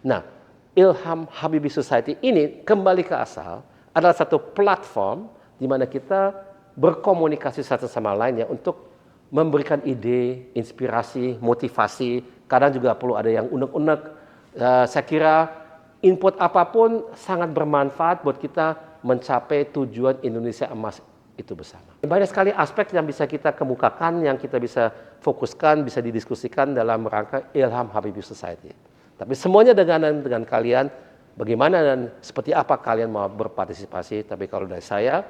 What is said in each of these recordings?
Nah, Ilham Habibie Society ini kembali ke asal adalah satu platform di mana kita berkomunikasi satu sama lain ya untuk memberikan ide, inspirasi, motivasi. Kadang juga perlu ada yang unek-unek. Saya kira input apapun sangat bermanfaat buat kita mencapai tujuan Indonesia Emas itu bersama. Banyak sekali aspek yang bisa kita kemukakan, yang kita bisa fokuskan, bisa didiskusikan dalam rangka Ilham Habibie Society. Tapi semuanya dengan kalian, bagaimana dan seperti apa kalian mau berpartisipasi. Tapi kalau dari saya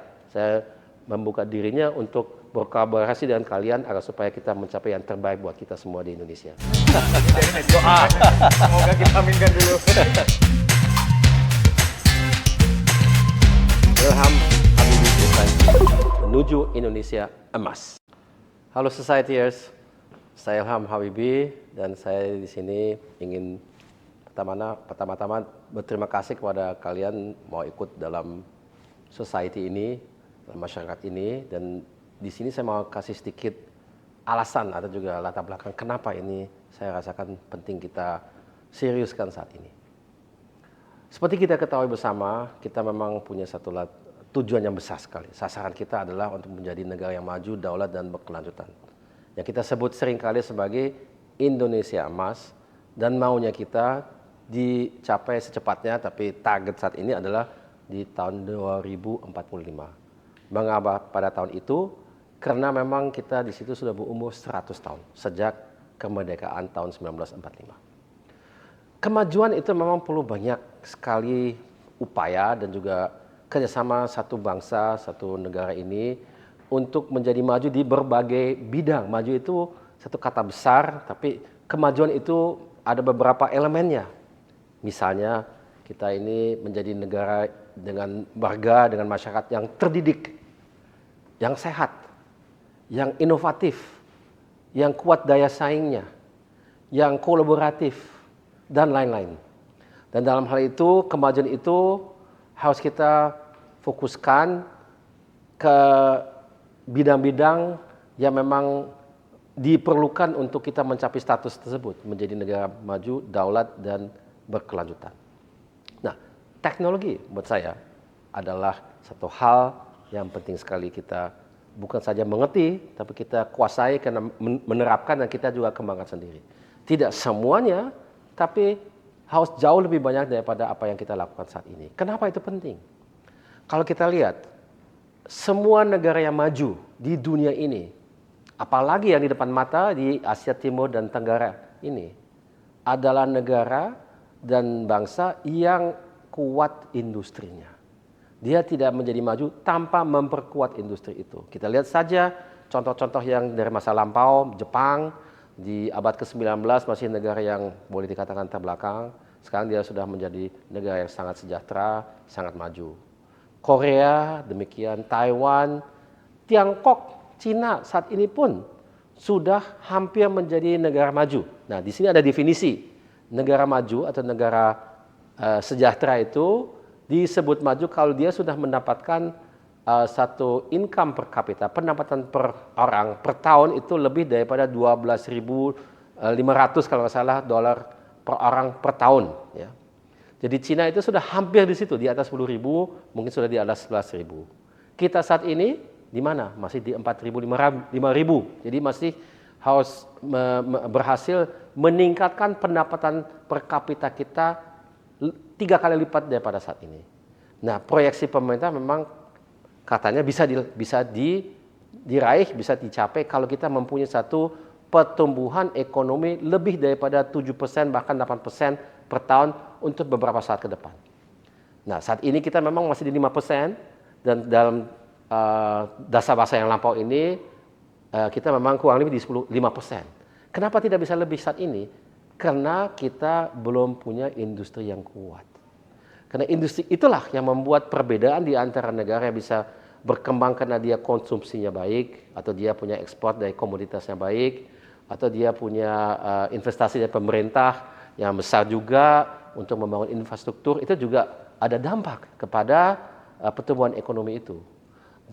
membuka dirinya untuk berkolaborasi dengan kalian agar supaya kita mencapai yang terbaik buat kita semua di Indonesia. Doa, semoga kita aminkan dulu. Ilham Habibie Society menuju Indonesia Emas. Halo Societyers, saya Ilham Habibie dan saya di sini ingin pertama-tama berterima kasih kepada kalian mau ikut dalam society ini, dalam masyarakat ini, dan di sini saya mau kasih sedikit alasan atau juga latar belakang kenapa ini saya rasakan penting kita seriuskan saat ini. Seperti kita ketahui bersama, kita memang punya satu tujuan yang besar sekali. Sasaran kita adalah untuk menjadi negara yang maju, daulat, dan berkelanjutan. Yang kita sebut seringkali sebagai Indonesia Emas, dan maunya kita dicapai secepatnya, tapi target saat ini adalah di tahun 2045. Mengapa pada tahun itu? Karena memang kita di situ sudah berumur 100 tahun, sejak kemerdekaan tahun 1945. Kemajuan itu memang perlu banyak sekali upaya dan juga kerjasama satu bangsa, satu negara ini untuk menjadi maju di berbagai bidang. Maju itu satu kata besar, tapi kemajuan itu ada beberapa elemennya. Misalnya kita ini menjadi negara dengan warga, dengan masyarakat yang terdidik, yang sehat, yang inovatif, yang kuat daya saingnya, yang kolaboratif, dan lain-lain. Dan dalam hal itu, kemajuan itu harus kita fokuskan ke bidang-bidang yang memang diperlukan untuk kita mencapai status tersebut, menjadi negara maju, daulat, dan berkelanjutan. Nah, teknologi buat saya adalah satu hal yang penting sekali kita bukan saja mengerti, tapi kita kuasai karena menerapkan dan kita juga kembangkan sendiri. Tidak semuanya, tapi harus jauh lebih banyak daripada apa yang kita lakukan saat ini. Kenapa itu penting? Kalau kita lihat, semua negara yang maju di dunia ini, apalagi yang di depan mata di Asia Timur dan Tenggara ini, adalah negara dan bangsa yang kuat industrinya. Dia tidak menjadi maju tanpa memperkuat industri itu. Kita lihat saja contoh-contoh yang dari masa lampau, Jepang di abad ke-19 masih negara yang boleh dikatakan terbelakang. Sekarang dia sudah menjadi negara yang sangat sejahtera, sangat maju. Korea, demikian Taiwan, Tiongkok, Cina saat ini pun sudah hampir menjadi negara maju. Nah, di sini ada definisi negara maju atau negara sejahtera itu disebut maju kalau dia sudah mendapatkan satu income per kapita, pendapatan per orang per tahun itu lebih daripada 12.500 kalau nggak salah dolar per orang per tahun. Ya. Jadi Cina itu sudah hampir di situ, di atas 10.000, mungkin sudah di atas 11.000. Kita saat ini di mana? Masih di 4.000, 5.000. Jadi masih harus berhasil meningkatkan pendapatan per kapita kita 3 kali lipat daripada saat ini. Nah, proyeksi pemerintah memang katanya bisa diraih, bisa dicapai kalau kita mempunyai satu pertumbuhan ekonomi lebih daripada 7% bahkan 8% per tahun untuk beberapa saat ke depan. Nah, saat ini kita memang masih di 5% dan dalam dasar-dasar yang lampau ini kita memang kurang lebih di 5%. Kenapa tidak bisa lebih saat ini? Karena kita belum punya industri yang kuat. Karena industri itulah yang membuat perbedaan di antara negara yang bisa berkembang karena dia konsumsinya baik, atau dia punya ekspor dari komoditasnya baik, atau dia punya investasi dari pemerintah yang besar juga untuk membangun infrastruktur, itu juga ada dampak kepada pertumbuhan ekonomi itu.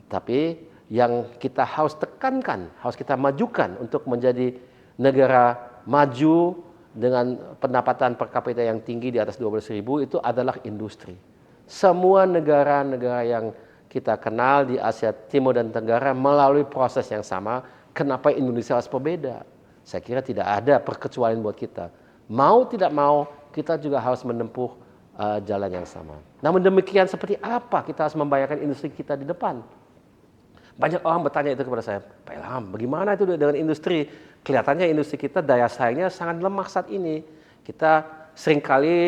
Tapi yang kita harus tekankan, harus kita majukan untuk menjadi negara maju dengan pendapatan per kapita yang tinggi di atas 12.000 itu adalah industri. Semua negara-negara yang kita kenal di Asia Timur dan Tenggara melalui proses yang sama. Kenapa Indonesia harus berbeda? Saya kira tidak ada perkecualian buat kita. Mau tidak mau, kita juga harus menempuh jalan yang sama. Namun demikian, seperti apa kita harus membayangkan industri kita di depan? Banyak orang bertanya itu kepada saya, Pak Ilham, bagaimana itu dengan industri? Kelihatannya industri kita daya saingnya sangat lemah saat ini. Kita seringkali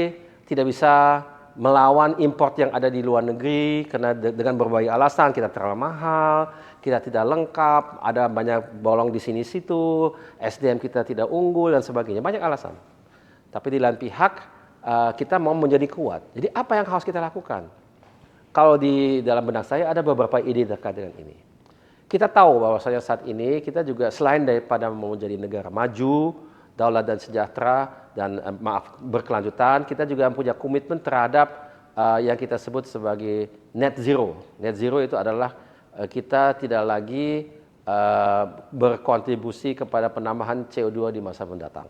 tidak bisa melawan import yang ada di luar negeri karena dengan berbagai alasan. Kita terlalu mahal, kita tidak lengkap, ada banyak bolong di sini-situ, SDM kita tidak unggul dan sebagainya. Banyak alasan. Tapi di lain pihak kita mau menjadi kuat. Jadi apa yang harus kita lakukan? Kalau di dalam benak saya ada beberapa ide terkait dengan ini. Kita tahu bahwasanya saat ini kita juga selain daripada mau menjadi negara maju, daulat dan sejahtera dan berkelanjutan, kita juga punya komitmen terhadap yang kita sebut sebagai net zero. Net zero itu adalah kita tidak lagi berkontribusi kepada penambahan CO2 di masa mendatang.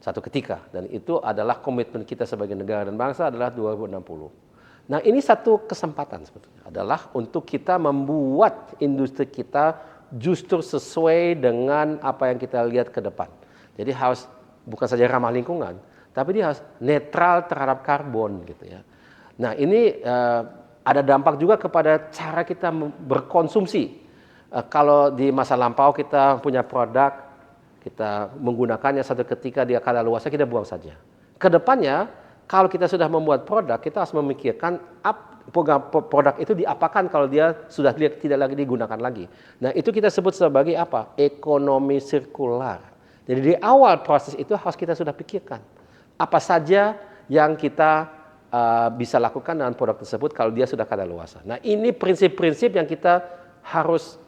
Satu ketika, dan itu adalah komitmen kita sebagai negara dan bangsa adalah 2060. Nah, ini satu kesempatan sebetulnya adalah untuk kita membuat industri kita justru sesuai dengan apa yang kita lihat ke depan. Jadi harus bukan saja ramah lingkungan, tapi dia harus netral terhadap karbon gitu ya. Nah, ini ada dampak juga kepada cara kita berkonsumsi. Kalau di masa lampau kita punya produk, kita menggunakannya satu ketika dia kadaluarsa kita buang saja. Kedepannya kalau kita sudah membuat produk, kita harus memikirkan produk itu diapakan kalau dia sudah tidak lagi digunakan lagi. Nah, itu kita sebut sebagai apa? Ekonomi sirkular. Jadi di awal proses itu harus kita sudah pikirkan. Apa saja yang kita bisa lakukan dengan produk tersebut kalau dia sudah kadaluarsa. Nah, ini prinsip-prinsip yang kita harus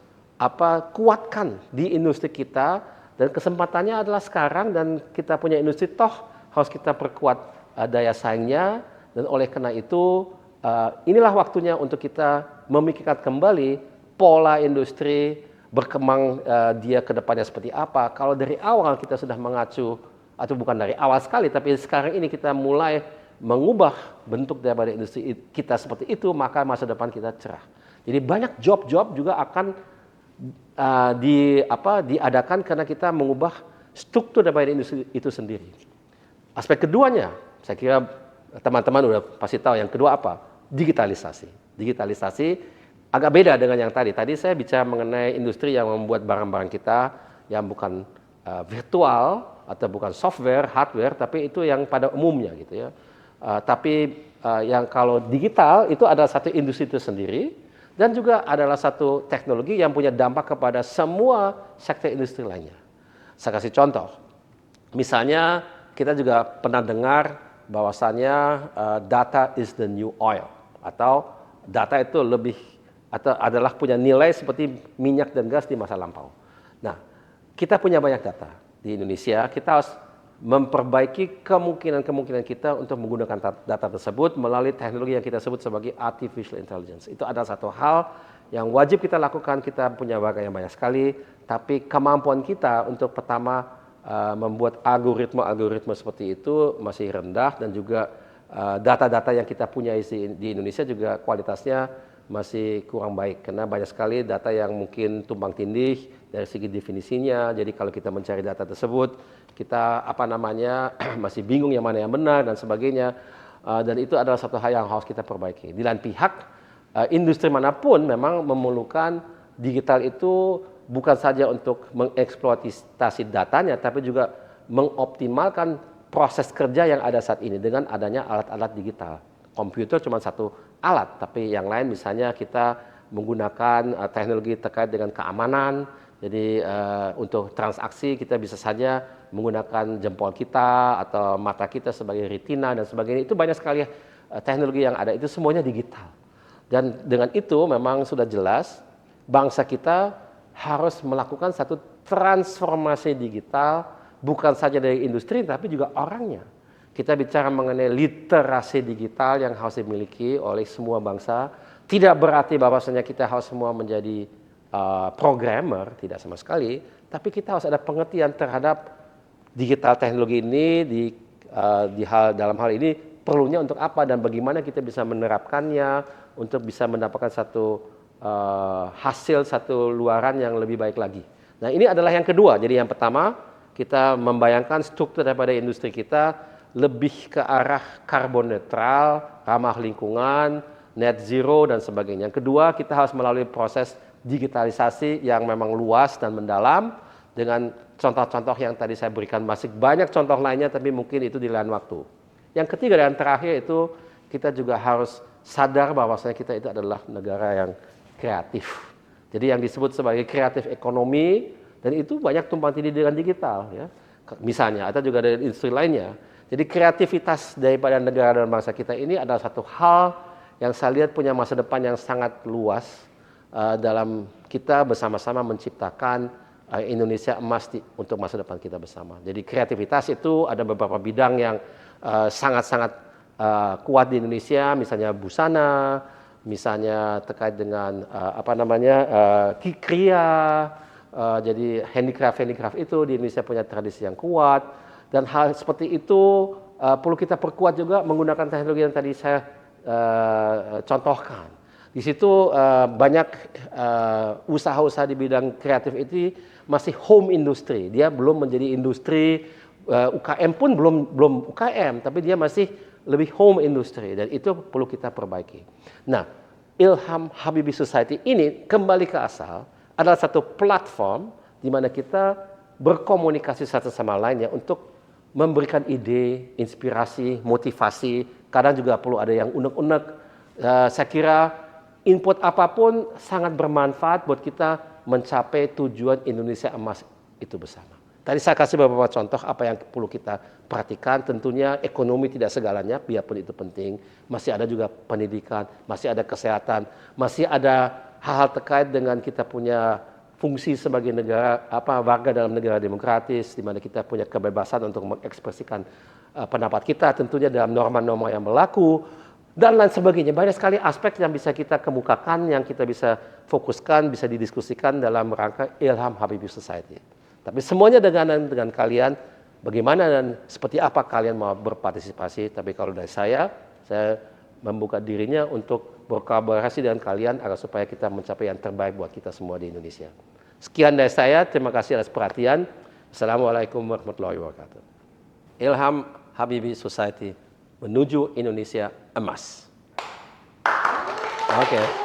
kuatkan di industri kita, dan kesempatannya adalah sekarang, dan kita punya industri toh harus kita perkuat daya saingnya, dan oleh karena itu inilah waktunya untuk kita memikirkan kembali pola industri berkembang dia ke depannya seperti apa. Kalau dari awal kita sudah mengacu, atau bukan dari awal sekali, tapi sekarang ini kita mulai mengubah bentuk daripada industri kita seperti itu, maka masa depan kita cerah. Jadi banyak job-job juga akan diadakan karena kita mengubah struktur daripada industri itu sendiri. Aspek keduanya, saya kira teman-teman udah pasti tahu, yang kedua apa? Digitalisasi. Digitalisasi agak beda dengan yang tadi. Tadi saya bicara mengenai industri yang membuat barang-barang kita yang bukan virtual atau bukan software, hardware, tapi itu yang pada umumnya gitu ya. Tapi yang kalau digital itu adalah satu industri itu sendiri, dan juga adalah satu teknologi yang punya dampak kepada semua sektor industri lainnya. Saya kasih contoh. Misalnya kita juga pernah dengar bahwasannya data is the new oil, atau data itu adalah punya nilai seperti minyak dan gas di masa lampau. Nah, kita punya banyak data di Indonesia, kita harus memperbaiki kemungkinan kita untuk menggunakan data tersebut melalui teknologi yang kita sebut sebagai artificial intelligence. Itu adalah satu hal yang wajib kita lakukan. Kita punya yang banyak sekali, tapi kemampuan kita untuk pertama membuat algoritma seperti itu masih rendah, dan juga data-data yang kita punya di Indonesia juga kualitasnya masih kurang baik, karena banyak sekali data yang mungkin tumpang tindih dari segi definisinya. Jadi kalau kita mencari data tersebut, kita masih bingung yang mana yang benar dan sebagainya, dan itu adalah satu hal yang harus kita perbaiki. Di lain pihak, industri manapun memang memerlukan digital itu bukan saja untuk mengeksploitasi datanya, tapi juga mengoptimalkan proses kerja yang ada saat ini dengan adanya alat-alat digital. Komputer cuma satu alat, tapi yang lain misalnya kita menggunakan teknologi terkait dengan keamanan. Jadi untuk transaksi kita bisa saja menggunakan jempol kita atau mata kita sebagai retina dan sebagainya. Itu banyak sekali teknologi yang ada, itu semuanya digital. Dan dengan itu memang sudah jelas bangsa kita harus melakukan satu transformasi digital, bukan saja dari industri tapi juga orangnya. Kita bicara mengenai literasi digital yang harus dimiliki oleh semua bangsa. Tidak berarti bahwasanya kita harus semua menjadi programmer, tidak sama sekali, tapi kita harus ada pengertian terhadap digital teknologi ini dalam hal ini perlunya untuk apa dan bagaimana kita bisa menerapkannya untuk bisa mendapatkan satu hasil, satu luaran yang lebih baik lagi. Nah, ini adalah yang kedua. Jadi yang pertama, kita membayangkan struktur daripada industri kita lebih ke arah karbon netral, ramah lingkungan, net zero dan sebagainya. Yang kedua, kita harus melalui proses digitalisasi yang memang luas dan mendalam dengan contoh-contoh yang tadi saya berikan. Masih banyak contoh lainnya, tapi mungkin itu di lain waktu. Yang ketiga dan terakhir itu kita juga harus sadar bahwasanya kita itu adalah negara yang kreatif. Jadi yang disebut sebagai kreatif ekonomi, dan itu banyak tumpang tindih dengan digital, ya. Misalnya, atau juga dari industri lainnya. Jadi kreativitas daripada negara dan bangsa kita ini adalah satu hal yang saya lihat punya masa depan yang sangat luas dalam kita bersama-sama menciptakan Indonesia emas untuk masa depan kita bersama. Jadi kreativitas itu ada beberapa bidang yang sangat-sangat kuat di Indonesia, misalnya busana, misalnya terkait dengan kikria, jadi handicraft itu di Indonesia punya tradisi yang kuat, dan hal seperti itu perlu kita perkuat juga menggunakan teknologi yang tadi saya contohkan. Di situ banyak usaha-usaha di bidang kreatif itu masih home industry, dia belum menjadi industri. UKM pun belum UKM, tapi dia masih lebih home industry, dan itu perlu kita perbaiki. Nah, Ilham Habibie Society ini kembali ke asal adalah satu platform di mana kita berkomunikasi satu sama lainnya untuk memberikan ide, inspirasi, motivasi. Kadang juga perlu ada yang unek-unek. Saya kira input apapun sangat bermanfaat buat kita mencapai tujuan Indonesia emas itu bersama. Tadi saya kasih beberapa contoh apa yang perlu kita perhatikan. Tentunya ekonomi tidak segalanya, biarpun itu penting. Masih ada juga pendidikan, masih ada kesehatan, masih ada hal-hal terkait dengan kita punya fungsi sebagai negara, warga dalam negara demokratis, di mana kita punya kebebasan untuk mengekspresikan pendapat kita, tentunya dalam norma-norma yang berlaku, dan lain sebagainya. Banyak sekali aspek yang bisa kita kemukakan, yang kita bisa fokuskan, bisa didiskusikan dalam rangka Ilham Habibie Society. Tapi semuanya dengan kalian, bagaimana dan seperti apa kalian mau berpartisipasi. Tapi kalau dari saya membuka dirinya untuk berkolaborasi dengan kalian agar supaya kita mencapai yang terbaik buat kita semua di Indonesia. Sekian dari saya, terima kasih atas perhatian. Assalamualaikum warahmatullahi wabarakatuh. Ilham Habibie Society menuju Indonesia emas. Oke.